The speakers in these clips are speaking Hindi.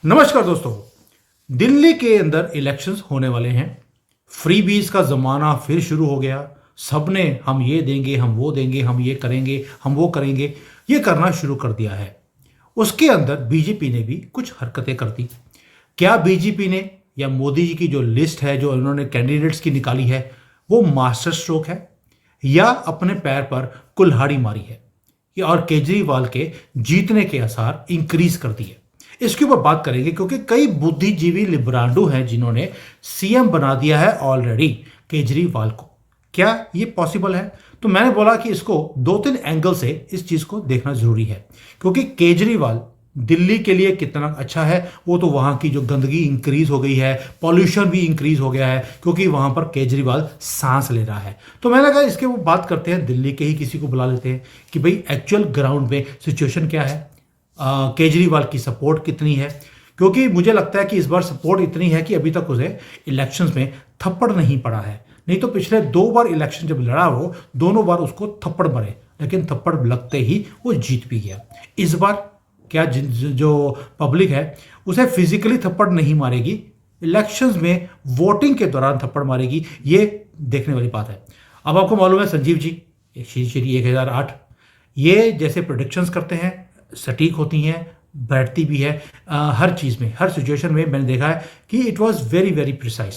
नमस्कार दोस्तों। दिल्ली के अंदर इलेक्शंस होने वाले हैं। फ्रीबीज का जमाना फिर शुरू हो गया। सबने हम ये देंगे, हम वो देंगे, हम ये करेंगे, हम वो करेंगे, ये करना शुरू कर दिया है। उसके अंदर बीजेपी ने भी कुछ हरकतें कर दी। क्या बीजेपी ने या मोदी जी की जो लिस्ट है, जो उन्होंने कैंडिडेट्स की निकाली है, वो मास्टर स्ट्रोक है या अपने पैर पर कुल्हाड़ी मारी है, और केजरीवाल के जीतने के आसार इंक्रीज कर दिए? इसके ऊपर बात करेंगे क्योंकि कई बुद्धिजीवी लिब्रांडो हैं जिन्होंने सीएम बना दिया है ऑलरेडी केजरीवाल को। क्या ये पॉसिबल है? तो मैंने बोला कि इसको दो तीन एंगल से इस चीज को देखना जरूरी है, क्योंकि केजरीवाल दिल्ली के लिए कितना अच्छा है, वो तो वहां की जो गंदगी इंक्रीज हो गई है, पॉल्यूशन भी इंक्रीज हो गया है, क्योंकि वहां पर केजरीवाल सांस ले रहा है। तो मैंने कहा इसके वो बात करते हैं, दिल्ली के ही किसी को बुला लेते हैं कि भाई एक्चुअल ग्राउंड में सिचुएशन क्या है, केजरीवाल की सपोर्ट कितनी है। क्योंकि मुझे लगता है कि इस बार सपोर्ट इतनी है कि अभी तक उसे इलेक्शंस में थप्पड़ नहीं पड़ा है। नहीं तो पिछले दो बार इलेक्शन जब लड़ा वो, दोनों बार उसको थप्पड़ मरे, लेकिन थप्पड़ लगते ही वो जीत भी गया। इस बार क्या जो पब्लिक है उसे फिजिकली थप्पड़ नहीं मारेगी, इलेक्शंस में वोटिंग के दौरान थप्पड़ मारेगी, ये देखने वाली बात है। अब आपको मालूम है संजीव जी, श्री 1008, ये जैसे प्रोडिक्शंस करते हैं सटीक होती हैं, बैठती भी है। हर चीज़ में, हर सिचुएशन में मैंने देखा है कि it was very very precise.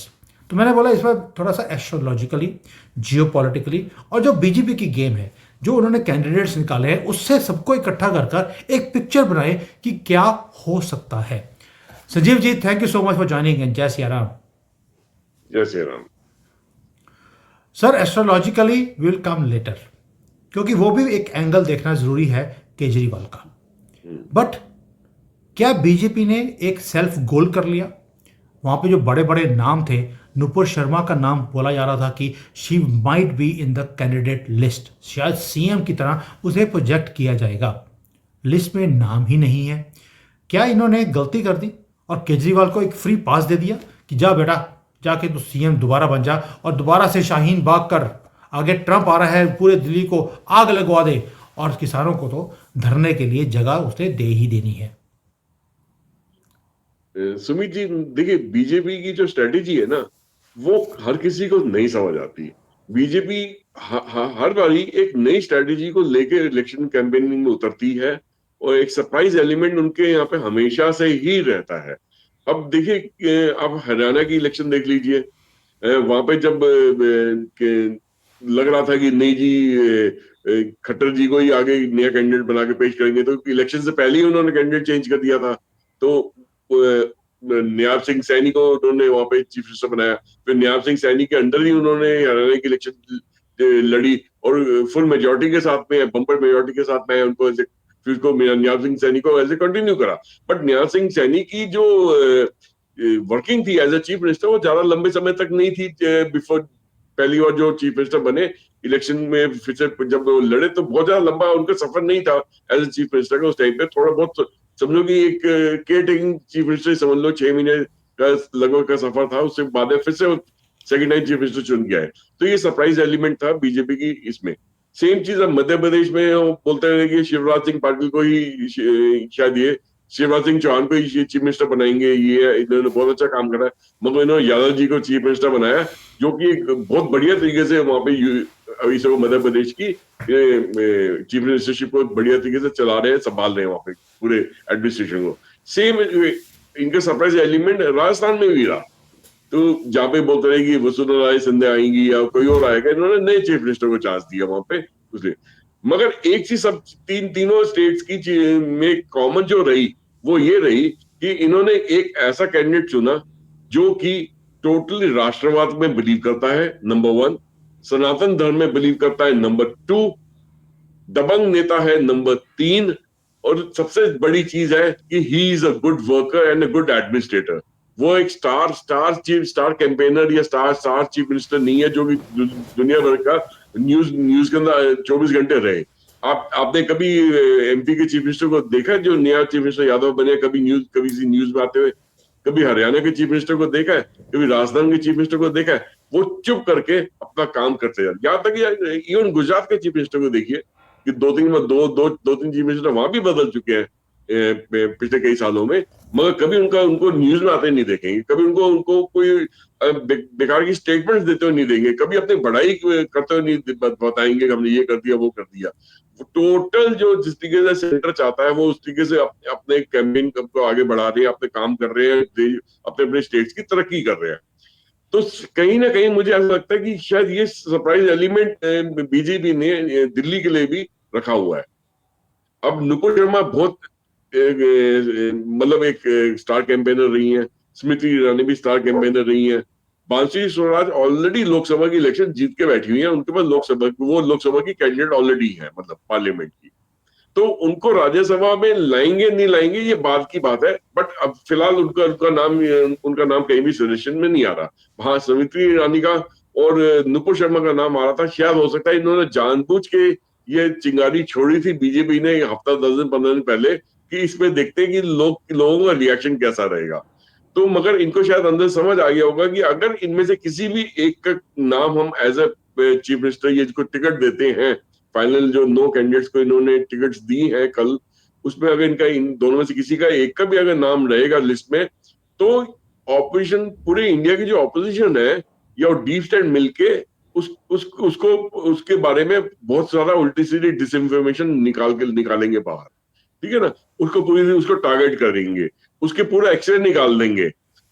तो मैंने बोला इस बार थोड़ा सा एस्ट्रोलॉजिकली, जियोपॉलिटिकली, और जो बीजेपी की गेम है, जो उन्होंने कैंडिडेट्स निकाले हैं, उससे सबको इकट्ठा कर कर एक पिक्चर बनाए कि क्या हो सकता है। Sanjeev ji, thank you so much for joining in. जय सिया राम। जय Shri Ram. Sir, astrologically will come later, क्योंकि वो भी एक एंगल देखना जरूरी है केजरीवाल का। हम्म, बट क्या बीजेपी ने एक सेल्फ गोल कर लिया? वहां पे जो बड़े बड़े नाम थे, नुपुर शर्मा का नाम बोला जा रहा था कि she might be in the candidate list, शायद सीएम की तरह उसे प्रोजेक्ट किया जाएगा। लिस्ट में नाम ही नहीं है। क्या इन्होंने गलती कर दी और केजरीवाल को एक फ्री पास दे दिया कि जा बेटा, जाके तू सीएम दोबारा बन जा और दोबारा से शाहीन बाग कर, आगे ट्रंप आ रहा है, पूरे दिल्ली को आग लगवा दे, और किसानों को तो धरने के लिए जगह उसे दे ही देनी है। सुमित जी, देखिए बीजेपी की जो स्ट्रेटेजी है ना, वो हर किसी को नहीं समझ आती। बीजेपी हर बारी एक नई स्ट्रेटेजी को लेकर इलेक्शन कैंपेनिंग में उतरती है, और एक सरप्राइज एलिमेंट उनके यहाँ पे हमेशा से ही रहता है। अब देखिए, आप हरियाणा की इलेक्शन देख लीजिए। वहां पे जब लग रहा था कि नहीं जी, खट्टर जी को ही आगे नया कैंडिडेट बना के पेश करेंगे, तो इलेक्शन से पहले ही उन्होंने कैंडिडेट चेंज कर दिया था। तो न्याब सिंह सैनी को उन्होंने वहां पे चीफ मिनिस्टर बनाया। फिर न्याब सिंह सैनी के अंडर ही उन्होंने हरियाणा की इलेक्शन लड़ी, और फुल मेजोरिटी के साथ में, बम्पर मेजोरिटी के साथ में उनको ऐसे, फिर उसको न्याब सिंह सैनी को ऐसे कंटिन्यू करा। बट न्याब सिंह सैनी की जो वर्किंग थी एज ए चीफ मिनिस्टर, वो ज्यादा लंबे समय तक नहीं थी। बिफोर पहली बार जो चीफ मिनिस्टर बने इलेक्शन में, फिर से जब वो लड़े, तो बहुत ज्यादा लंबा उनका सफर नहीं था एज ए चीफ मिनिस्टर का। उस टाइम पे थोड़ा बहुत समझो कि एक केयर टेकिंग चीफ मिनिस्टर समझ लो, 6 महीने का लगभग का सफर था। उससे बाद में फिर से सेकंड टाइम चीफ मिनिस्टर चुन गया है। तो ये सरप्राइज एलिमेंट था बीजेपी की इसमें। सेम चीज अब मध्य प्रदेश में वो बोलते रहे कि शिवराज सिंह पाटिल को ही शायद ये शिवराज सिंह चौहान को ही चीफ मिनिस्टर बनाएंगे, ये इन्होंने बहुत अच्छा काम करा है। मतलब इन्होंने यादव जी को चीफ मिनिस्टर बनाया, जो कि एक बहुत बढ़िया तरीके से वहां पे अभी से वो मध्य प्रदेश की चीफ मिनिस्टरशिप को बढ़िया तरीके से चला रहे हैं, संभाल रहे हैं वहां पे पूरे एडमिनिस्ट्रेशन को। सेम इनका सरप्राइज एलिमेंट राजस्थान में भी रहा। तो जहां पे बोलते रहे कि वसुंधरा राय सिंधिया आएंगी या कोई और आएगा, इन्होंने नए चीफ मिनिस्टर को चांस दिया वहां पे उसने। मगर एक चीज सब तीनों स्टेट्स की में कॉमन जो रही, वो ये रही कि इन्होंने एक ऐसा कैंडिडेट चुना जो कि टोटली राष्ट्रवाद में बिलीव करता है, नंबर वन। सनातन धर्म में बिलीव करता है, नंबर टू। दबंग नेता है, नंबर तीन। और सबसे बड़ी चीज है कि he is a good worker and a good administrator. वो एक स्टार कैंपेनर या स्टार चीफ मिनिस्टर नहीं है जो कि दुनिया भर का न्यूज के अंदर 24 घंटे रहे। आपने कभी एमपी के चीफ मिनिस्टर को देखा है जो नया चीफ मिनिस्टर यादव बने, कभी न्यूज में आते हुए? कभी हरियाणा के चीफ मिनिस्टर को देखा है? कभी राजस्थान के चीफ मिनिस्टर को देखा है? वो चुप करके अपना काम करते जाते। यहाँ तक इवन गुजरात के चीफ मिनिस्टर को देखिए कि दो तीन चीफ मिनिस्टर वहां भी बदल चुके हैं। पिछले कई सालों में, मगर कभी उनको न्यूज में आते नहीं देखेंगे, कभी उनको उनको कोई बेकार की स्टेटमेंट्स देते हुए नहीं देंगे, कभी अपनी बड़ाई करते हुए नहीं बताएंगे कि हमने ये कर दिया वो कर दिया। टोटल जो जिस तरीके से सेंटर चाहता है वो उस तरीके से अपने कैंपेन को आगे बढ़ा रहे हैं, अपने काम कर रहे हैं, अपने अपने स्टेट्स की तरक्की कर रहे हैं। तो कहीं ना कहीं मुझे ऐसा लगता है कि शायद ये सरप्राइज एलिमेंट बीजेपी ने दिल्ली के लिए भी रखा हुआ है। अब नुपुर शर्मा बहुत मतलब एक स्टार कैंपेनर रही हैं, स्मृति ईरानी भी स्टार कैंपेनर रही हैं, बांसुरी स्वराज ऑलरेडी लोकसभा की इलेक्शन जीत के बैठी हुई है, उनके पास लोकसभा की कैंडिडेट ऑलरेडी है, मतलब पार्लियामेंट की। तो उनको राज्यसभा में लाएंगे नहीं लाएंगे ये बात की बात है, बट अब फिलहाल उनका नाम कहीं भी सजेशन में नहीं आ रहा। वहां स्मृति ईरानी का और नुपुर शर्मा का नाम आ रहा था। शायद हो सकता है इन्होंने जानबूझ के ये चिंगारी छोड़ी थी बीजेपी ने हफ्ता 10 दिन 15 दिन पहले कि इसमें देखते हैं कि लोगों का रिएक्शन कैसा रहेगा। तो मगर इनको शायद अंदर समझ आ गया होगा कि अगर इनमें से किसी भी एक का नाम हम एज अ चीफ मिनिस्टर ये जिसको टिकट देते हैं, फाइनल जो 9 कैंडिडेट्स को इन्होंने टिकट्स दी हैं कल, उसमें अगर इनका इन दोनों में से किसी का एक का भी अगर नाम रहेगा लिस्ट में, तो ऑपोजिशन पूरे इंडिया की जो ऑपोजिशन है या डीप स्टेट मिलके उसको उसके बारे में बहुत सारा उल्टी सीधी डिसइंफॉर्मेशन निकालेंगे बाहर। ठीक है ना, उसको टारगेट करेंगे, उसके पूरा एक्सरे निकाल देंगे,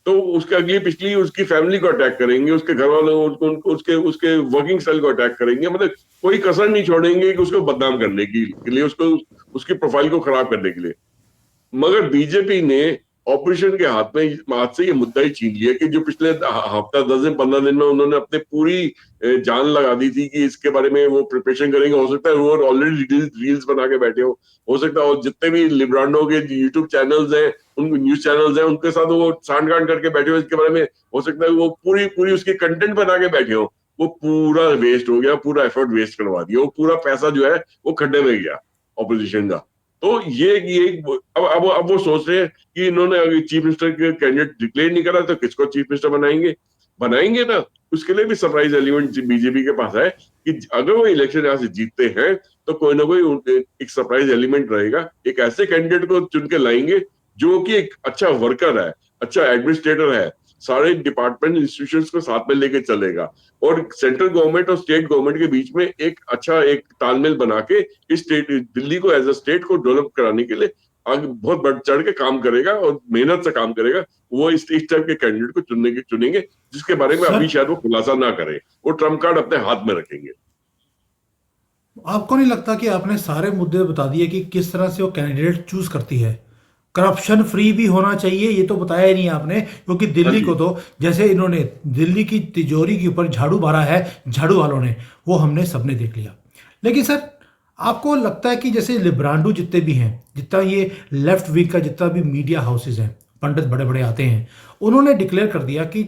तो उसके अगली पिछली उसकी फैमिली को अटैक करेंगे, उसके घर वालों को उसके उसके वर्किंग स्टाइल को अटैक करेंगे, मतलब कोई कसर नहीं छोड़ेंगे कि उसको बदनाम करने के लिए, उसको उसकी प्रोफाइल को खराब करने के लिए। मगर बीजेपी ने ऑपरेशन के हाथ से ये मुद्दा ही छीन लिया कि जो पिछले हफ्ता 10 दिन 15 दिन में उन्होंने अपने पूरी जान लगा दी थी कि इसके बारे में वो प्रिपरेशन करेंगे। हो सकता है वो ऑलरेडी रील्स बना के बैठे हो सकता है और जितने भी लिब्रांडो के यूट्यूब चैनल्स हैं, उन न्यूज चैनल्स हैं, उनके साथ वो सांठ गांठ करके बैठे हो इसके बारे में। हो सकता है वो पूरी पूरी उसकी कंटेंट बना के बैठे हो। वो पूरा वेस्ट हो गया, पूरा एफर्ट वेस्ट करवा दिया, वो पूरा पैसा जो है वो खड्डे में गया ऑपोजिशन का। तो ये अब वो सोच रहे हैं कि इन्होंने अगर चीफ मिनिस्टर के कैंडिडेट डिक्लेयर नहीं करा तो किसको चीफ मिनिस्टर बनाएंगे ना। उसके लिए भी सरप्राइज एलिमेंट बीजेपी के पास है कि अगर वो इलेक्शन यहां से जीतते हैं तो कोई ना कोई एक सरप्राइज एलिमेंट रहेगा, एक ऐसे कैंडिडेट को चुन के लाएंगे जो कि एक अच्छा वर्कर है, अच्छा एडमिनिस्ट्रेटर है, सारे डिपार्टमेंट इंस्टीट्यूशंस को साथ में लेके चलेगा और सेंट्रल गवर्नमेंट और स्टेट गवर्नमेंट के बीच में एक अच्छा एक तालमेल बना के इस स्टेट दिल्ली को एज अ स्टेट को डेवलप कराने के लिए आगे बहुत बढ़ चढ़ के काम करेगा और मेहनत से काम करेगा। वो इस टाइप के कैंडिडेट को चुनेंगे जिसके बारे में अभी सर, शायद वो खुलासा ना करें, वो ट्रम्प कार्ड अपने हाथ में रखेंगे। आपको नहीं लगता कि आपने सारे मुद्दे बता दिए कि किस तरह से वो कैंडिडेट चूज करती है? करप्शन फ्री भी होना चाहिए, ये तो बताया ही नहीं आपने, क्योंकि हाँ दिल्ली जी। को तो जैसे इन्होंने दिल्ली की तिजोरी के ऊपर झाड़ू मारा है झाड़ू वालों ने, वो हमने सबने देख लिया। लेकिन सर, आपको लगता है कि जैसे लिब्रांडो जितने भी हैं, जितना ये लेफ्ट विंग का जितना भी मीडिया हाउसेज हैं, पंडित बड़े बड़े आते हैं, उन्होंने डिक्लेयर कर दिया कि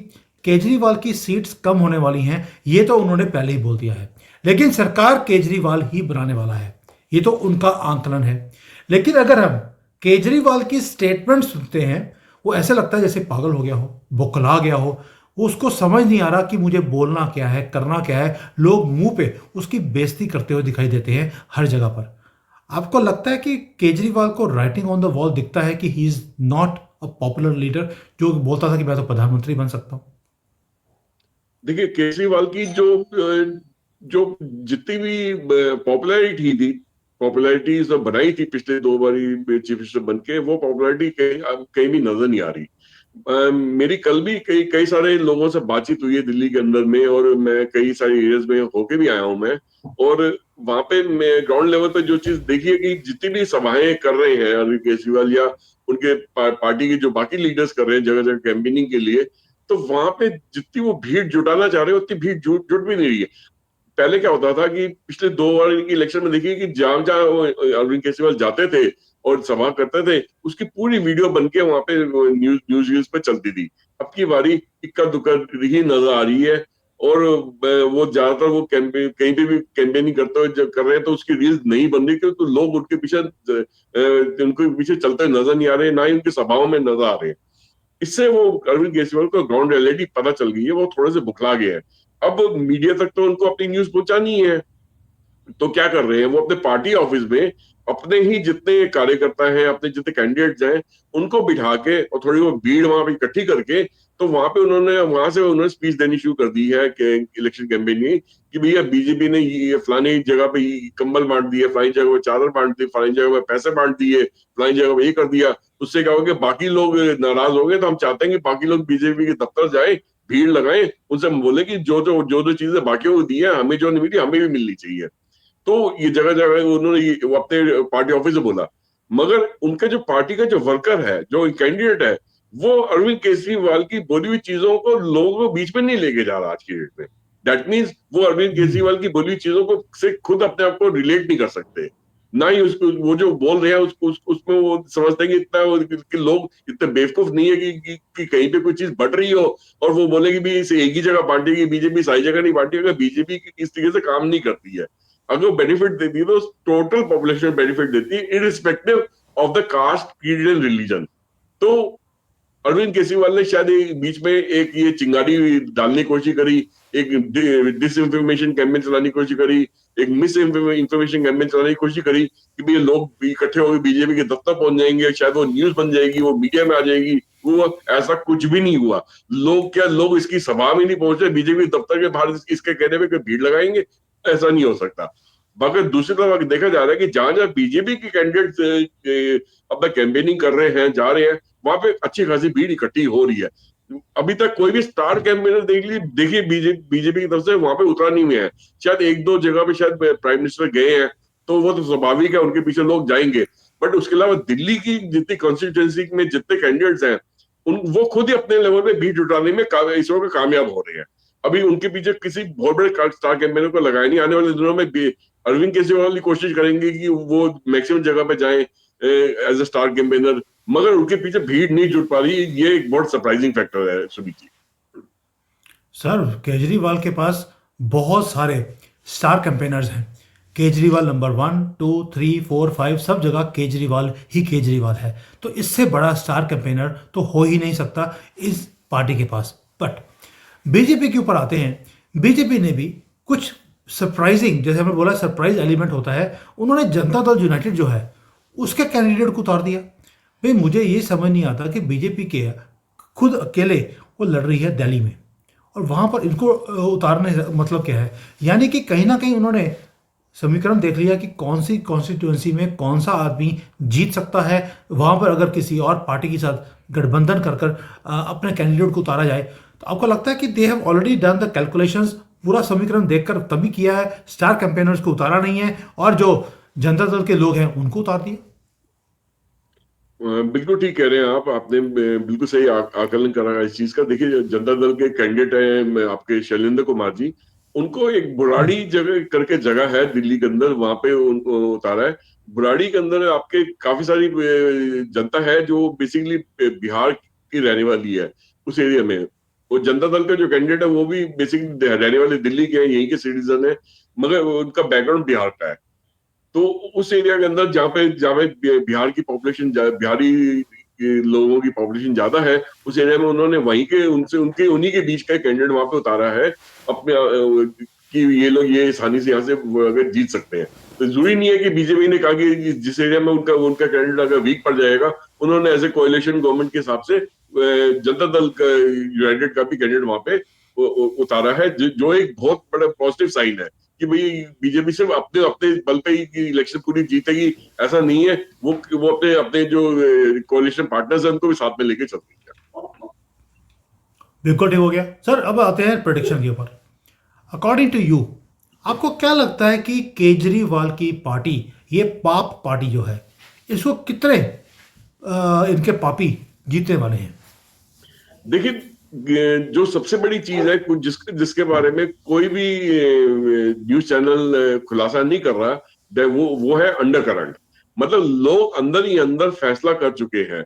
केजरीवाल की सीट्स कम होने वाली हैं, ये तो उन्होंने पहले ही बोल दिया है, लेकिन सरकार केजरीवाल ही बनाने वाला है, ये तो उनका आंकलन है। लेकिन अगर हम केजरीवाल की स्टेटमेंट सुनते हैं, वो ऐसे लगता है जैसे पागल हो गया हो, बौखला गया हो, वो उसको समझ नहीं आ रहा कि मुझे बोलना क्या है, करना क्या है। लोग मुंह पे उसकी बेइज्जती करते हुए दिखाई देते हैं हर जगह पर। आपको लगता है कि केजरीवाल को राइटिंग ऑन द वॉल दिखता है कि he is not a popular leader, जो बोलता था कि मैं तो प्रधानमंत्री बन सकता हूं? देखिए केजरीवाल की जो जितनी भी पॉपुलैरिटी जो बनाई थी पिछले 2 बारी चीफ मिनिस्टर बन के, वो पॉपुलैरिटी कहीं भी नजर नहीं आ रही। मेरी कल भी कई कई सारे लोगों से बातचीत हुई है दिल्ली के अंदर में, और मैं कई सारे एरियाज में होके भी आया हूं मैं। और वहां पे मैं ग्राउंड लेवल पे जो चीज देखी है कि जितनी भी सभाएं कर रहे हैं अरविंद केजरीवाल या उनके पार्टी के जो बाकी लीडर्स कर रहे हैं जगह जगह कैंपेनिंग के लिए, तो वहां पे जितनी वो भीड़ जुटाना चाह रहे हैं उतनी भीड़ जुट भी नहीं रही है। पहले क्या होता था कि पिछले 2 बार की इलेक्शन में देखिए कि जहां जहां अरविंद केजरीवाल जाते थे और सभा करते थे, उसकी पूरी वीडियो बन के वहां पे न्यूज पे चलती थी। अब की बारी इक्का दुक्का ही नजर आ रही है। और वो ज्यादातर वो कैंपेन कहीं पे भी कैंपेनिंग करते हुए कर रहे हैं तो उसकी रील्स नहीं बन रही, क्योंकि तो लोग उनके पीछे चलते नजर नहीं आ रहे, ना ही उनकी सभाओं में नजर आ रहे हैं। इससे वो अरविंद केजरीवाल को ग्राउंड रियलिटी पता चल गई है, वो थोड़े से बुखला गए हैं। अब मीडिया तक तो उनको अपनी न्यूज पहुंचानी है, तो क्या कर रहे हैं वो अपने पार्टी ऑफिस में अपने ही जितने कार्यकर्ता हैं, अपने जितने कैंडिडेट्स हैं, उनको बिठा के और थोड़ी वो भीड़ वहां पे इकट्ठी करके, तो वहां से उन्होंने स्पीच देनी शुरू कर दी है इलेक्शन कैंपेन में, कि भैया बीजेपी ने ये फलानी जगह पे कंबल बांट दिए, फलानी जगह पे चादर बांट दी, फलानी जगह पे पैसे बांट दिए, फलानी जगह पे ये कर दिया। उससे क्या होगा कि बाकी लोग नाराज हो गए, तो हम चाहते हैं कि बाकी लोग बीजेपी के दफ्तर जाए, भीड़ लगाएं, उनसे हम बोले कि जो चीजें बाकियों को दी है, हमें जो नहीं मिली हमें भी मिलनी चाहिए। तो ये जगह जगह उन्होंने वो अपने पार्टी ऑफिस से बोला। मगर उनका जो पार्टी का जो वर्कर है, जो कैंडिडेट है, वो अरविंद केजरीवाल की बोली हुई चीजों को लोगों को बीच में नहीं लेके जा रहा आज की डेट में। दैट मीन्स वो अरविंद केजरीवाल की बोली हुई चीजों को से खुद अपने आप को रिलेट नहीं कर सकते, ना ही उसको वो जो बोल रहे हैं उसमें वो समझते हैं कि कि लोग इतने बेवकूफ नहीं है कि कहीं पे कोई चीज बढ़ रही हो और वो बोले कि भी इसे एक ही जगह बांटेगी बीजेपी, सारी जगह नहीं बांटेगी। बीजेपी इस तरीके से काम नहीं करती है। अगर वो बेनिफिट देती है तो टोटल पॉपुलेशन बेनिफिट देती है, irrespective of the caste, creed and religion. तो अरविंद केजरीवाल ने शायद बीच में एक ये चिंगारी डालने की कोशिश करी, एक डिस इंफॉर्मेशन कैंपेन चलाने की कोशिश करी, एक मिस इंफॉर्मेशन कैंपेन चलाने की कोशिश करी कि भाई लोग इकट्ठे होकर बीजेपी के दफ्तर पहुंच जाएंगे, शायद वो न्यूज बन जाएगी, वो मीडिया में आ जाएगी। वो ऐसा कुछ भी नहीं हुआ। लोग इसकी सभा में नहीं पहुंचे, बीजेपी दफ्तर के बाहर इसके कहने पे कोई भीड़ लगाएंगे? ऐसा नहीं हो सकता। मगर दूसरी तरफ देखा जा रहा है कि जहां जहां बीजेपी के कैंडिडेट अपना कैंपेनिंग कर रहे हैं, जा रहे हैं, वहां पे अच्छी खासी भीड़ इकट्ठी हो रही है। अभी तक कोई भी स्टार कैंपेनर देखिए बीजेपी की तरफ से वहां पे उतरा नहीं हुआ है। शायद एक दो जगह पे शायद प्राइम मिनिस्टर गए हैं, तो वो तो स्वाभाविक है, उनके पीछे लोग जाएंगे। बट उसके अलावा दिल्ली की जितनी कॉन्स्टिट्यूंसी में जितने कैंडिडेट्स हैं, वो खुद ही अपने लेवल पे भीड़ जुटाने में इस वक्त कामयाब हो रहे हैं। अभी उनके पीछे किसी बहुत बड़े स्टार कैंपेनर को लगाया नहीं। आने वाले दिनों में अरविंद केजरीवाल की कोशिश करेंगे कि वो मैक्सिमम जगह पे जाए एज ए स्टार कैंपेनर, मगर उनके पीछे भीड़ नहीं जुट पा रही। ये एक बहुत सरप्राइजिंग फैक्टर है सुमित जी। सर केजरीवाल के पास बहुत सारे स्टार कैंपेनर्स हैं। केजरीवाल नंबर 1, 2, 3, 4, 5 सब जगह केजरीवाल ही केजरीवाल है। तो इससे बड़ा स्टार कैंपेनर तो हो ही नहीं सकता इस पार्टी के पास। बट बीजेपी के ऊपर आते हैं। बीजेपी ने भी कुछ सरप्राइजिंग, जैसे हमने बोला सरप्राइज एलिमेंट होता है, उन्होंने जनता दल यूनाइटेड जो है उसके कैंडिडेट को उतार दिया। भाई मुझे ये समझ नहीं आता कि बीजेपी के खुद अकेले वो लड़ रही है दिल्ली में, और वहाँ पर इनको उतारने का मतलब क्या है? यानी कि कहीं ना कहीं उन्होंने समीकरण देख लिया कि कौन सी कॉन्स्टिट्यूंसी में कौन सा आदमी जीत सकता है। वहाँ पर अगर किसी और पार्टी के साथ गठबंधन कर कर अपने कैंडिडेट को उतारा जाए, तो आपको लगता है कि they have already done the calculations, पूरा समीकरण देखकर तभी किया है, स्टार कैंपेनर्स को उतारा नहीं है और जो जनता दल के लोग हैं उनको उतार दिया? बिल्कुल ठीक कह रहे हैं आप। आपने बिल्कुल सही आकलन करा इस चीज का। देखिए जनता दल के कैंडिडेट हैं आपके शैलेंद्र कुमार जी, उनको एक बुराड़ी जगह करके जगह है दिल्ली के अंदर, वहां पे उतारा है। बुराड़ी के अंदर आपके काफी सारी जनता है जो बेसिकली बिहार की रहने वाली है उस एरिया में। वो जनता दल का जो कैंडिडेट है वो भी बेसिकली रहने वाले दिल्ली के हैं, यहीं के सिटीजन है, मगर उनका बैकग्राउंड बिहार का है। तो उस एरिया के अंदर जहाँ पे बिहार की पॉपुलेशन, बिहारी लोगों की पॉपुलेशन ज्यादा है, उस एरिया में उन्होंने वहीं के उनसे उनके उन्हीं के बीच का कैंडिडेट वहां पे उतारा है अपने कि ये लोग ये आसानी से यहाँ से अगर जीत सकते हैं। तो जरूरी नहीं है कि बीजेपी ने कहा कि जिस एरिया में उनका उनका कैंडिडेट अगर वीक पड़ जाएगा, उन्होंने एज ए कोalition गवर्नमेंट के हिसाब से जनता दल यूनाइटेड का भी कैंडिडेट वहां पे उतारा है, जो एक बहुत बड़ा पॉजिटिव साइन है कि भाई बीजेपी सिर्फ अपने अपने बल पे ही इलेक्शन पूरी जीतेगी ऐसा नहीं है। वो अपने अपने जो कोalition पार्टनर्स हैं उनको भी साथ में लेके चल रही है। बिल्कुल ठीक हो गया सर। अब आते हैं प्रेडिक्शन के ऊपर। अकॉर्डिंग टू यू, आपको क्या लगता है कि केजरीवाल की पार्टी, ये पाप पार्टी जो है, इसको कितने इनके पापी जीतने वाले हैं? देखिए जो सबसे बड़ी चीज है कुछ जिसके बारे में कोई भी न्यूज चैनल खुलासा नहीं कर रहा, वो है अंडर करंट। मतलब लोग अंदर ही अंदर फैसला कर चुके हैं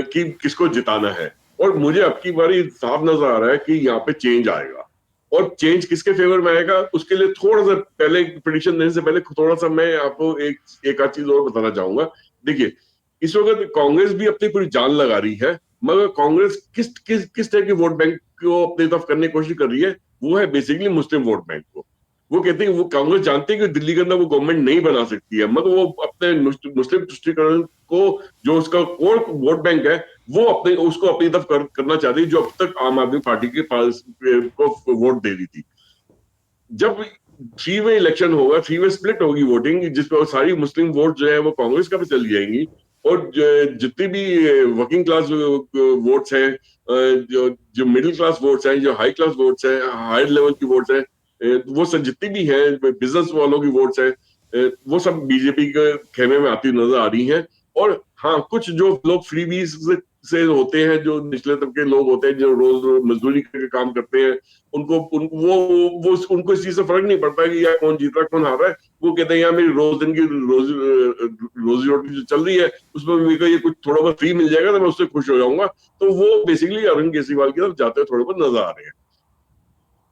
कि किसको जिताना है। और मुझे अब की बारी साफ नजर आ रहा है कि यहाँ पे चेंज आएगा। और चेंज किसके फेवर में आएगा उसके लिए थोड़ा सा पहले प्रेडिक्शन देने से पहले थोड़ा सा मैं आपको एक आध चीज और बताना चाहूंगा। देखिए इस वक्त कांग्रेस भी अपनी पूरी जान लगा रही है, मगर कांग्रेस किस किस किस टाइप की वोट बैंक को अपनी तरफ करने की कोशिश कर रही है, वो है बेसिकली मुस्लिम वोट बैंक को। वो कहते हैं, वो कांग्रेस जानते हैं कि दिल्ली के अंदर वो गवर्नमेंट नहीं बना सकती है, मगर वो अपने मुस्लिम तुष्टिकरण को, जो उसका कोर वोट बैंक है, वो अपने उसको अपनी तरफ करना चाहती है, जो अब तक आम आदमी पार्टी के पास को वोट दे रही थी। जब 3 वे इलेक्शन होगा, 3 वे स्प्लिट होगी वोटिंग, जिसमें सारी मुस्लिम वोट जो है वो कांग्रेस का भी चली जाएंगी, और जितनी भी वर्किंग क्लास वोट्स हैं, जो जो मिडिल क्लास वोट्स हैं, जो हाई क्लास वोट्स हैं, हायर लेवल की वोट्स हैं, वो सब जितनी भी हैं, बिजनेस वालों की वोट्स हैं, वो सब बीजेपी के खेमे में आती नजर आ रही हैं। और हाँ, कुछ जो लोग फ्रीबीज से होते हैं, जो निचले तबके लोग होते हैं, जो रोज रोज मजदूरी करके काम करते हैं, वो उनको इस चीज से फर्क नहीं पड़ता कि यार कौन जीत रहा है, कौन हार रहा है। वो कहते हैं यार मेरी रोज दिन की रोजी रोटी जो चल रही है, उसमें मेरे को ये कुछ थोड़ा बहुत फ्री मिल जाएगा तो मैं उससे खुश हो जाऊंगा। तो वो बेसिकली अरविंद केजरीवाल की तरफ जाते हुए थोड़े बहुत नजर आ रहे हैं।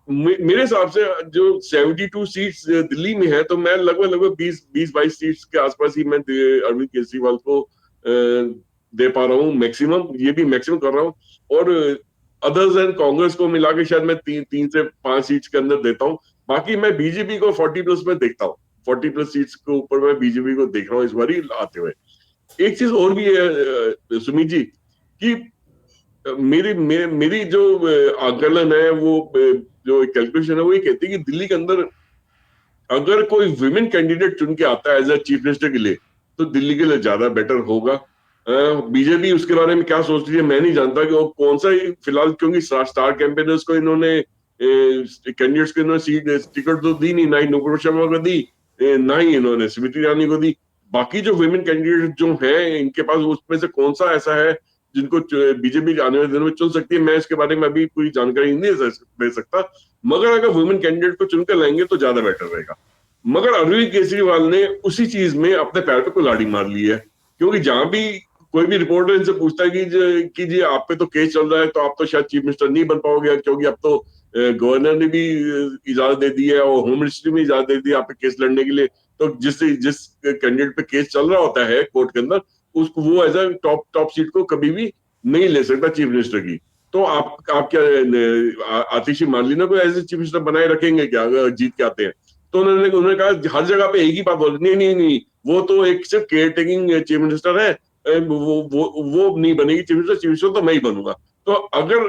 मेरे हिसाब से जो 72 सीट्स दिल्ली में है, तो मैं लगभग लगभग 20-22 सीट्स के आसपास ही मैं अरविंद केजरीवाल को दे पा रहा हूँ मैक्सिमम, ये भी मैक्सिमम कर रहा हूँ। और अदर्स एंड कांग्रेस को मिला के शायद मैं 3 से 5 सीट्स के अंदर देता हूँ। बाकी मैं बीजेपी को 40+ में देखता हूँ, 40+ सीट्स के ऊपर मैं बीजेपी को देख रहा हूँ इस बार आते हुए। एक चीज और भी है सुमित जी, कि मेरी जो आकलन है, वो जो कैलकुलेशन है, वो ये कहती है कि दिल्ली के अंदर अगर कोई विमेन कैंडिडेट चुन के आता है एज अ चीफ मिनिस्टर के लिए, तो दिल्ली के लिए ज्यादा बेटर होगा। बीजेपी उसके बारे में क्या सोच रही है मैं नहीं जानता, कि वो कौन सा फिलहाल, क्योंकि स्टार कैंपेनर्स को इन्होंने, कैंडिडेट्स को इन्होंने सीट टिकट तो दी नहीं, ना ही नुपुर शर्मा को दी, ना ही इन्होंने स्मृति ईरानी को दी। बाकी जो विमेन कैंडिडेट जो हैं इनके पास, उसमें से कौन सा ऐसा है जिनको बीजेपी आने वाले दिनों में चुन सकती है, मैं इसके बारे में अभी पूरी जानकारी नहीं दे सकता। मगर अगर वुमेन कैंडिडेट को चुनकर लाएंगे तो ज्यादा बेटर रहेगा। मगर अरविंद केजरीवाल ने उसी चीज में अपने पैर पे कुल्हाड़ी मार ली है, क्योंकि जहां भी कोई भी रिपोर्टर इनसे पूछता है कि जी आप पे तो केस चल रहा है, तो आप तो शायद चीफ मिनिस्टर नहीं बन पाओगे, क्योंकि अब तो गवर्नर ने भी इजाजत दे दी है, और होम मिनिस्ट्री में इजाजत दे दी है आप पे केस लड़ने के लिए। तो जिस कैंडिडेट पे केस चल रहा होता है कोर्ट के अंदर, उसको वो एज अ टॉप सीट को कभी भी नहीं ले सकता चीफ मिनिस्टर की। तो आप क्या आतिशी मार्लिना को एज ए चीफ मिनिस्टर बनाए रखेंगे क्या अगर जीत के आते हैं? तो उन्होंने उन्होंने कहा हर जगह पे एक ही बात बोली, नहीं नहीं नहीं, वो तो एक सिर्फ केयर टेकिंग चीफ मिनिस्टर है, वो नहीं बनेगी चीफ मिनिस्टर तो मैं ही बनूंगा। तो अगर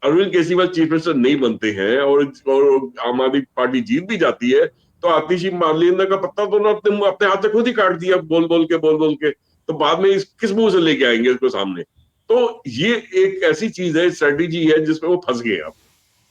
अरविंद केजरीवाल चीफ मिनिस्टर नहीं बनते हैं, और आम आदमी पार्टी जीत भी जाती है, तो आतिशी मार्लिना का पत्ता तो ना अपने अपने हाथ से खुद ही काट दिया, बोल बोल के। तो बाद में किस मुंह से लेके आएंगे उसको सामने? तो ये एक ऐसी चीज है, स्ट्रेटेजी है, जिसमें वो फंस गए अब।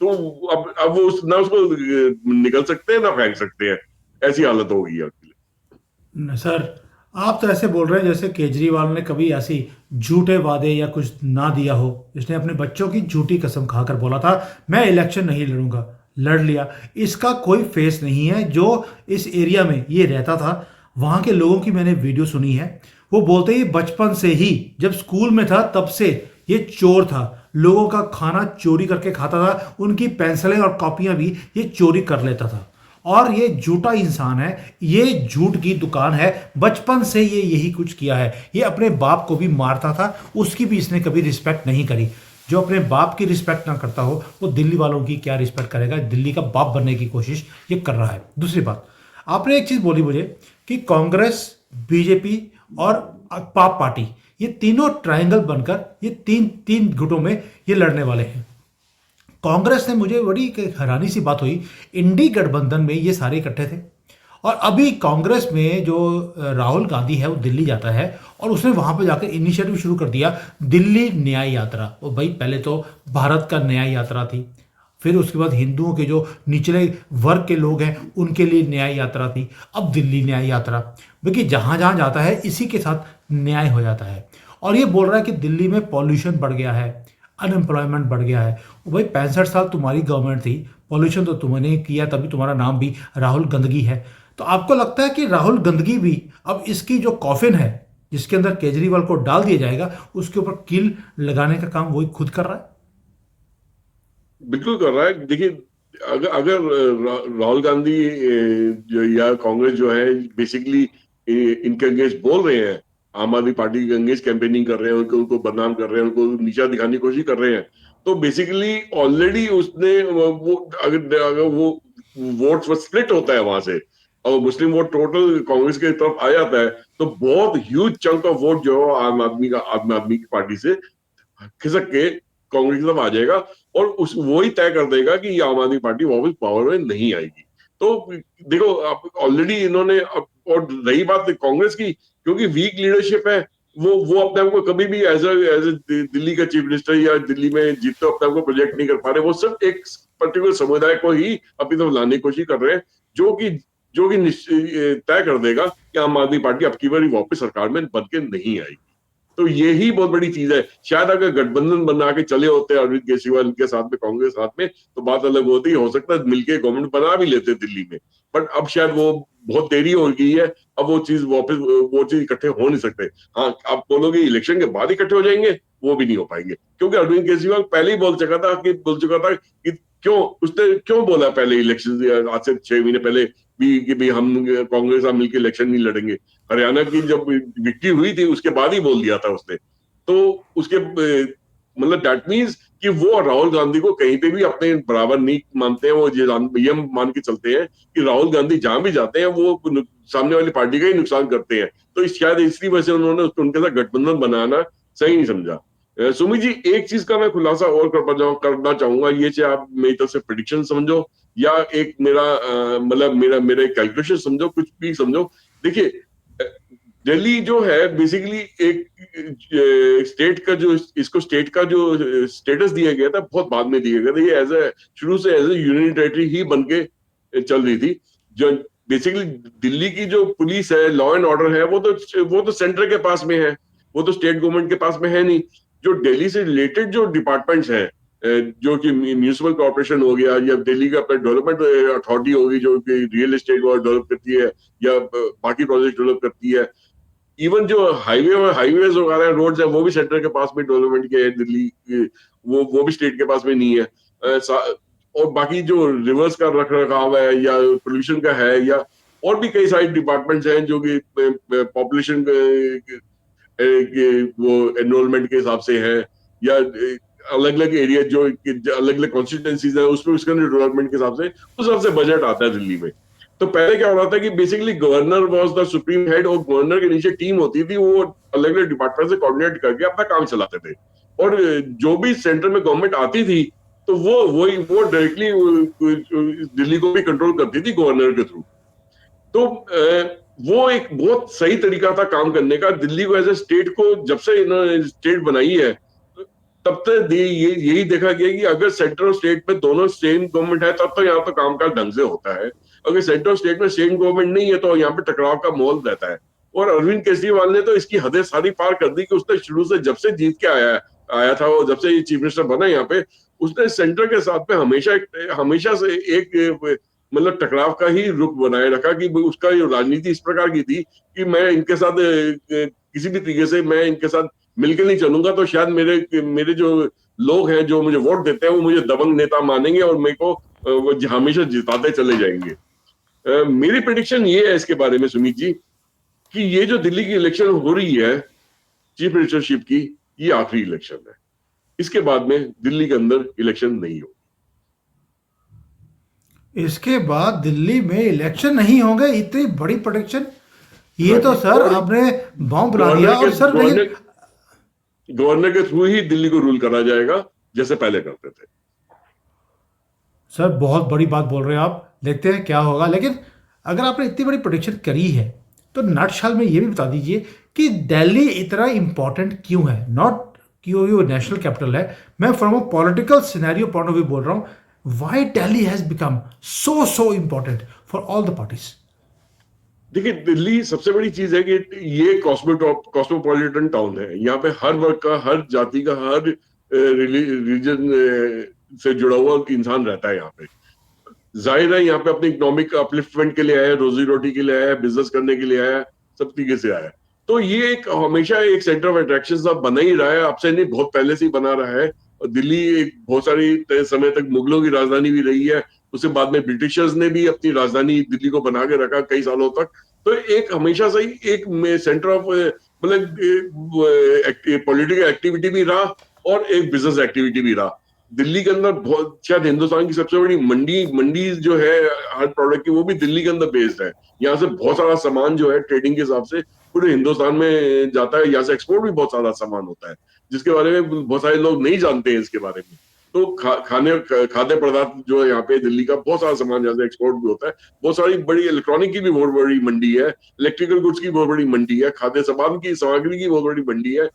तो अब वो ना उसको निकल सकते हैं ना फेंक सकते हैं, ऐसी हालत हो गई है आपके सर, आप तो ऐसे बोल रहे हैं जैसे केजरीवाल ने कभी ऐसी झूठे वादे या कुछ ना दिया हो। इसने अपने बच्चों की झूठी कसम खाकर बोला था मैं इलेक्शन नहीं लड़ूंगा, लड़ लिया। इसका कोई फेस नहीं है। जो इस एरिया में ये रहता था, वहाँ के लोगों की मैंने वीडियो सुनी है। वो बोलते ही बचपन से ही, जब स्कूल में था तब से ये चोर था, लोगों का खाना चोरी करके खाता था, उनकी पेंसिलें और कॉपियां भी ये चोरी कर लेता था। और ये झूठा इंसान है, ये झूठ की दुकान है। बचपन से ये यही कुछ किया है। ये अपने बाप को भी मारता था, उसकी भी इसने कभी रिस्पेक्ट नहीं करी। जो अपने बाप की रिस्पेक्ट ना करता हो, वो दिल्ली वालों की क्या रिस्पेक्ट करेगा? दिल्ली का बाप बनने की कोशिश ये कर रहा है। दूसरी बात, आपने एक चीज बोली मुझे कि कांग्रेस, बीजेपी और पाप पार्टी, ये तीनों ट्रायंगल बनकर ये तीन तीन गुटों में ये लड़ने वाले हैं। कांग्रेस ने, मुझे बड़ी हैरानी सी बात हुई, इंडी गठबंधन में ये सारे इकट्ठे थे। और अभी कांग्रेस में जो राहुल गांधी है वो दिल्ली जाता है, और उसने वहां पे जाकर इनिशिएटिव शुरू कर दिया, दिल्ली न्याय यात्रा। वो भाई पहले तो भारत का न्याय यात्रा थी, फिर उसके बाद हिंदुओं के जो निचले वर्ग के लोग हैं उनके लिए न्याय यात्रा थी, अब दिल्ली न्याय यात्रा। क्योंकि जहां जहां जाता है इसी के साथ न्याय हो जाता है। और ये बोल रहा है कि दिल्ली में पॉल्यूशन बढ़ गया है, अनएम्प्लॉयमेंट बढ़ गया है। वो भाई 65 साल तुम्हारी गवर्नमेंट थी, पॉल्यूशन तो तुमने किया, तभी तुम्हारा नाम भी राहुल गंदगी है। तो आपको लगता है कि राहुल गंदगी भी अब इसकी जो कॉफिन है, जिसके अंदर केजरीवाल को डाल दिया जाएगा, उसके ऊपर कील लगाने का काम वही खुद कर रहा है? बिल्कुल कर रहा है। देखिए, अगर अगर राहुल गांधी या कांग्रेस जो है बेसिकली इनके अगेंस्ट बोल रहे हैं, आम आदमी पार्टी के अगेंस्ट कैंपेनिंग कर रहे हैं, उनको बदनाम कर रहे हैं, उनको नीचा दिखाने की कोशिश कर रहे हैं, तो बेसिकली ऑलरेडी उसने वो, अगर अगर वो वोट स्प्लिट होता है वहां से, और मुस्लिम वोट टोटल कांग्रेस की तरफ आ जाता है, तो बहुत ह्यूज चंक ऑफ वोट जो है आम आदमी की पार्टी से खिसक के कांग्रेस की तरफ आ जाएगा, और उस वो ही तय कर देगा कि ये आम आदमी पार्टी वापस पावर में नहीं आएगी। तो देखो अब ऑलरेडी इन्होंने और रही बात कांग्रेस की, क्योंकि वीक लीडरशिप है, वो अपने आप को कभी भी एज दिल्ली का चीफ मिनिस्टर या दिल्ली में जीतते अपने आप को प्रोजेक्ट नहीं कर पा रहे। वो सिर्फ एक पर्टिकुलर समुदाय को ही अपनी तरफ लाने की कोशिश कर रहे हैं, जो कि तय कर देगा कि आम आदमी पार्टी अब की बार वापस सरकार में बन के नहीं आएगी। तो यही बहुत बड़ी चीज है। शायद अगर गठबंधन बना के चले होते अरविंद केजरीवाल के साथ में, कांग्रेस साथ में, तो बात अलग होती, हो सकता है मिलके गवर्नमेंट बना भी लेते दिल्ली में। बट अब शायद वो बहुत देरी हो गई है, अब वो चीज इकट्ठे हो नहीं सकते। हाँ, आप बोलोगे इलेक्शन के बाद इकट्ठे हो जाएंगे, वो भी नहीं हो पाएंगे, क्योंकि अरविंद केजरीवाल पहले ही बोल चुका था कि क्यों उसने क्यों बोला पहले इलेक्शन आज से 6 महीने पहले भी कि भाई हम कांग्रेस साथ मिलकर इलेक्शन नहीं लड़ेंगे। हरियाणा की जब विक्ट्री हुई थी उसके बाद ही बोल दिया था उसने। तो उसके मतलब दैट मीन्स कि वो राहुल गांधी को कहीं पे भी अपने बराबर नहीं मानते हैं। वो ये मान के चलते हैं कि राहुल गांधी जहां भी जाते हैं वो सामने वाली पार्टी का ही नुकसान करते हैं। तो शायद इसलिए वजह से उन्होंने उनके साथ गठबंधन बनाना सही नहीं समझा। सुमित जी, एक चीज का मैं खुलासा और करना चाहूंगा, ये चाहे आप मेरी तरफ से प्रिडिक्शन समझो या एक मेरा मतलब मेरे कैलकुलेशन समझो, कुछ भी समझो। देखिए, दिल्ली जो है बेसिकली एक स्टेट का जो इसको स्टेट का जो स्टेटस दिया गया था बहुत बाद में दिया गया था। ये शुरू से एज ए यूनियन टेरिटरी ही बन के चल रही थी। जो बेसिकली दिल्ली की जो पुलिस है, लॉ एंड ऑर्डर है, वो तो सेंटर के पास में है, वो तो स्टेट गवर्नमेंट के पास में है नहीं। जो दिल्ली से रिलेटेड जो डिपार्टमेंट्स हैं, जो कि म्यूनिसिपल कॉर्पोरेशन हो गया, या दिल्ली का डेवलपमेंट अथॉरिटी होगी जो कि रियल एस्टेट को डेवलप करती है या बाकी प्रोजेक्ट डेवलप करती है, इवन जो हाईवेज वगैरह रोड्स है वो भी सेंटर के पास में डेवलपमेंट के है दिल्ली वो भी स्टेट के पास में नहीं है। और बाकी जो रिवर्स का रख रखाव है या पोल्यूशन का है, या और भी कई सारे डिपार्टमेंट्स हैं जो कि पॉपुलेशन वो एनरोलमेंट के हिसाब से है, या अलग अलग एरिया जो अलग अलग कॉन्स्टिट्यूंसीज है उसमें उसके डेवलपमेंट के हिसाब से बजट आता है दिल्ली में। तो पहले क्या हो रहा था कि basically governor was the supreme head, और गवर्नर के नीचे टीम होती थी, वो अलग अलग डिपार्टमेंट से कोऑर्डिनेट करके अपना काम चलाते थे। और जो भी सेंटर में गवर्नमेंट आती थी तो वो डायरेक्टली दिल्ली को भी कंट्रोल करती थी गवर्नर के थ्रू। तो वो एक बहुत सही तरीका था काम करने का। दिल्ली को एज ए स्टेट को जब से इन्होंने स्टेट बनाई है तब तक यही देखा गया कि अगर सेंटर और स्टेट में दोनों सेम गवर्नमेंट है तब तो यहाँ पे काम का ढंग से होता है। अगर सेंटर और स्टेट में सेम गवर्नमेंट नहीं है तो यहाँ पे टकराव का माहौल रहता है। और अरविंद केजरीवाल ने तो इसकी हदें सारी पार कर दी कि उसने शुरू से जब से जीत के आया था, वो जब से ये चीफ मिनिस्टर बना यहाँ पे, उसने सेंटर के साथ में हमेशा से एक मतलब टकराव का ही रुख बनाए रखा कि उसका राजनीति इस प्रकार की थी कि मैं इनके साथ किसी भी तरीके से मैं इनके साथ मिलकर नहीं चलूंगा तो शायद मेरे जो लोग हैं जो मुझे वोट देते हैं वो मुझे दबंग नेता मानेंगे और मेरे को वो हमेशा जिताते चले जाएंगे। मेरी प्रेडिक्शन ये है इसके बारे में सुमित जी कि ये जो दिल्ली की इलेक्शन हो रही है चीफ मिनिस्टरशिप की, ये आखिरी इलेक्शन है। इसके बाद में दिल्ली के अंदर इलेक्शन नहीं होगी। इसके बाद दिल्ली में इलेक्शन नहीं होंगे, इतनी बड़ी प्रोडिक्शन, ये तो सर आपने बॉम्ब बना दिया। और सर गवर्नर के थ्रू ही दिल्ली को रूल करा जाएगा जैसे पहले करते थे। सर बहुत बड़ी बात बोल रहे हैं आप, देखते हैं क्या होगा। लेकिन अगर आपने इतनी बड़ी प्रोडिक्शन करी है तो नटशल में ये भी बता दीजिए कि दिल्ली इतना इंपॉर्टेंट क्यों है। नॉट क्यों ये नेशनल कैपिटल है, मैं from a political scenario point of view बोल रहा हूं। Why Delhi has become so important for all the parties. देखिए, दिल्ली सबसे बड़ी चीज है कि ये कॉस्मोपॉलिटन टाउन है। यहाँ पे हर वर्ग का, हर जाति का, हर रिलीजन से जुड़ा हुआ इंसान रहता है यहाँ पे। जाहिर है यहाँ पे अपनी इकोनॉमिक अपलिफ्टमेंट के लिए आया, रोजी रोटी के लिए आया, बिजनेस करने के लिए आया, सब तरीके से आया। तो ये एक हमेशा एक सेंटर ऑफ अट्रैक्शन बना ही रहा है, अब से नहीं बहुत पहले से ही बना रहा है। और दिल्ली एक बहुत सारी समय तक मुगलों की राजधानी भी रही है, उसके बाद में ब्रिटिशर्स ने भी अपनी राजधानी दिल्ली को बना के रखा कई सालों तक। तो एक हमेशा से ही एक सेंटर ऑफ मतलब पॉलिटिकल एक्टिविटी भी रहा और एक बिजनेस एक्टिविटी भी रहा। दिल्ली के अंदर बहुत, शायद हिंदुस्तान की सबसे बड़ी मंडी जो है हर प्रोडक्ट की, वो भी दिल्ली के अंदर बेस्ड है। यहाँ से बहुत सारा सामान जो है ट्रेडिंग के हिसाब से पूरे हिंदुस्तान में जाता है। यहाँ से एक्सपोर्ट भी बहुत सारा सामान होता है, जिसके बारे में बहुत सारे लोग नहीं जानते हैं इसके बारे में। तो खाद्य पदार्थ जो है यहाँ पे दिल्ली का बहुत सारा सामान यहाँ से एक्सपोर्ट भी होता है। बहुत सारी बड़ी इलेक्ट्रॉनिक की भी बहुत बड़ी मंडी है, इलेक्ट्रिकल गुड्स की बहुत बड़ी मंडी है, खाद्य सामान की सामग्री की बहुत बड़ी मंडी है,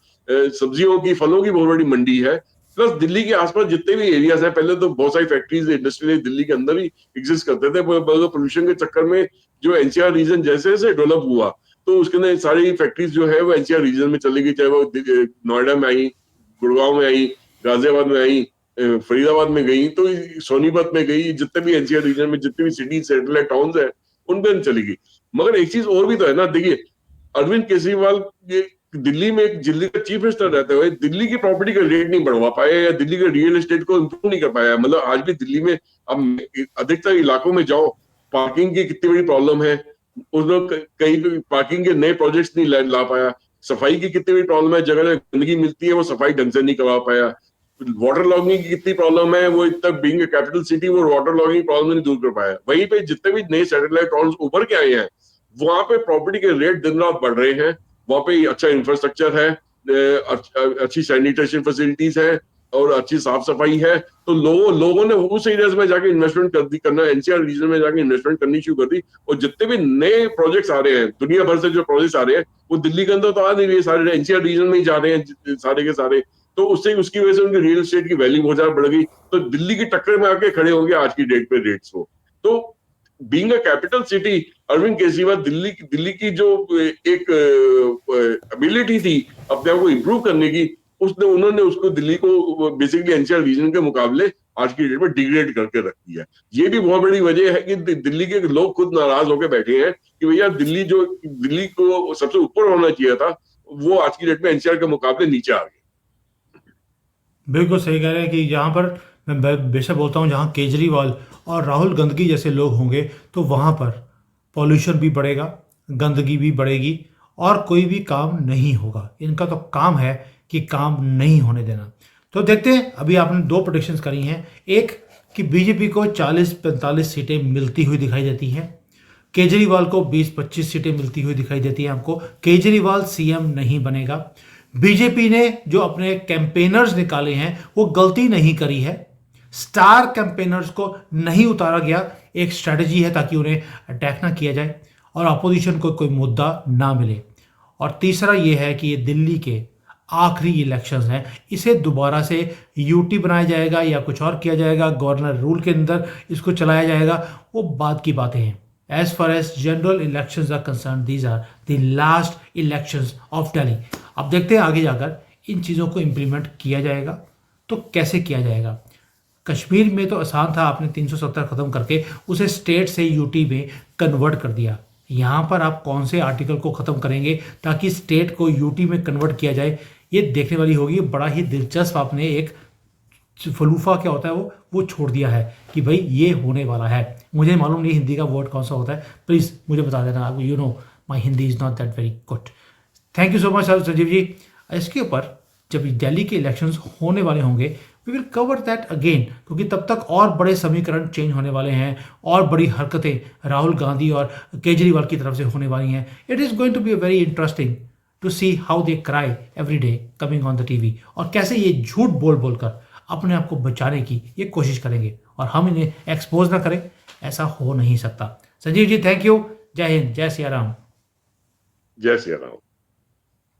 सब्जियों की फलों की बहुत बड़ी मंडी है। प्लस दिल्ली के आसपास जितने भी एरियाज हैं, पहले तो बहुत सारी फैक्ट्रीज इंडस्ट्रियल दिल्ली के अंदर ही एग्जिस्ट करते थे, पोल्यूशन के चक्कर में जो एनसीआर रीजन जैसे जैसे डेवलप हुआ, तो उसके अंदर सारी फैक्ट्रीज जो है वो एनसीआर रीजन में चली गई, चाहे वो नोएडा में आई, गुड़गांव में आई, गाजियाबाद में आई, फरीदाबाद में गई, तो सोनीपत में गई, जितने भी एनसीआर रीजन में जितने भी सिटी सैटेलाइट टाउन्स है उन पर चली गई। मगर एक चीज और भी तो है ना, देखिए अरविंद केजरीवाल ये दिल्ली में एक दिल्ली का चीफ मिनिस्टर रहते हुए दिल्ली की प्रॉपर्टी का रेट नहीं बढ़वा पाया, या दिल्ली के रियल एस्टेट को इम्प्रूव नहीं कर पाया। मतलब आज भी दिल्ली में अब अधिकतर इलाकों में जाओ, पार्किंग की कितनी बड़ी प्रॉब्लम है, उसमें कहीं पे पार्किंग के नए प्रोजेक्ट्स नहीं ला पाया। सफाई की कितनी बड़ी प्रॉब्लम है, जगह जगह गंदगी मिलती है, वो सफाई ढंग से नहीं करवा पाया। वाटर लॉगिंग की कितनी प्रॉब्लम है, वो तक बीइंग ए कैपिटल सिटी वो वाटर लॉगिंग प्रॉब्लम नहीं दूर कर पाया। वहीं पे जितने भी नए सैटेलाइट टाउन्स उभर के आए हैं, वहां पे प्रॉपर्टी के रेट दिन रात बढ़ रहे हैं, वहां पे अच्छा इंफ्रास्ट्रक्चर है, अच्छी सैनिटेशन फैसिलिटीज है और अच्छी साफ सफाई है, तो लोगों ने उस एरियाज में जाके इन्वेस्टमेंट करना, एनसीआर रीजन में जाके इन्वेस्टमेंट करनी शुरू कर दी। और जितने भी नए प्रोजेक्ट्स आ रहे हैं, दुनिया भर से जो प्रोजेक्ट्स आ रहे हैं, वो दिल्ली के अंदर तो आ नहीं रहे, सारे एनसीआर रीजन में ही जा रहे हैं सारे के सारे। तो उससे उसकी वजह से उनकी रियल एस्टेट की वैल्यू बहुत ज्यादा बढ़ गई, तो दिल्ली की टक्कर में आके खड़े होंगे आज की डेट पे रेट्स को। तो being a capital city, Arvind Kejriwal Delhi की जो एक एबिलिटी थी अपने आप को इंप्रूव करने की, उन्होंने उसको दिल्ली को बेसिकली एनसीआर रीजन के मुकाबले आज की डेट में डिग्रेड करके रख दिया। ये भी बहुत बड़ी वजह है कि दिल्ली के लोग खुद नाराज होकर बैठे हैं कि भैया दिल्ली को सबसे ऊपर होना चाहिए था, वो आज की डेट में एनसीआर के मुकाबले नीचे आ गया। बिल्कुल सही कह रहे हैं कि यहाँ पर मैं बेशक बोलता हूँ, जहाँ केजरीवाल और राहुल गांधी जैसे लोग होंगे तो वहाँ पर पॉल्यूशन भी बढ़ेगा, गंदगी भी बढ़ेगी और कोई भी काम नहीं होगा। इनका तो काम है कि काम नहीं होने देना। तो देखते हैं, अभी आपने दो प्रोडिक्शंस करी हैं, एक कि बीजेपी को 40-45 सीटें मिलती हुई दिखाई देती हैं, केजरीवाल को 20-25 सीटें मिलती हुई दिखाई देती हैं हमको। केजरीवाल सीएम नहीं बनेगा। बीजेपी ने जो अपने कैंपेनर्स निकाले हैं वो गलती नहीं करी है, स्टार कैंपेनर्स को नहीं उतारा गया, एक स्ट्रैटेजी है ताकि उन्हें अटैक ना किया जाए और अपोजिशन को कोई मुद्दा ना मिले। और तीसरा ये है कि ये दिल्ली के आखिरी इलेक्शंस हैं, इसे दोबारा से यूटी बनाया जाएगा या कुछ और किया जाएगा, गवर्नर रूल के अंदर इसको चलाया जाएगा, वो बाद की बातें हैं। As far as general elections are concerned, these are the last elections of Delhi. अब देखते हैं आगे जाकर इन चीज़ों को इम्प्लीमेंट किया जाएगा तो कैसे किया जाएगा। कश्मीर में तो आसान था, आपने 370 ख़त्म करके उसे स्टेट से यूटी में कन्वर्ट कर दिया। यहाँ पर आप कौन से आर्टिकल को ख़त्म करेंगे ताकि स्टेट को यूटी में कन्वर्ट किया जाए, ये देखने वाली होगी। बड़ा ही दिलचस्प आपने एक फलूफा क्या होता है वो छोड़ दिया है कि भाई ये होने वाला है। मुझे मालूम नहीं हिंदी का वर्ड कौन सा होता है, प्लीज़ मुझे बता देना। You know my Hindi is not that very good. Thank you so much Sanjeev ji. इसके ऊपर जब दिल्ली के इलेक्शंस होने वाले होंगे we will cover that again, क्योंकि तब तक और बड़े समीकरण चेंज होने वाले हैं और बड़ी हरकतें राहुल गांधी और केजरीवाल की तरफ से होने वाली हैं। It is going to be very interesting to see how they cry every day coming on the TV, और कैसे ये झूठ बोल बोलकर अपने आप को बचाने की ये कोशिश करेंगे और हम इन्हें एक्सपोज ना करें, ऐसा हो नहीं सकता। Sanjeev ji thank you. जय हिंद, जय सिया राम। जय सिया राम।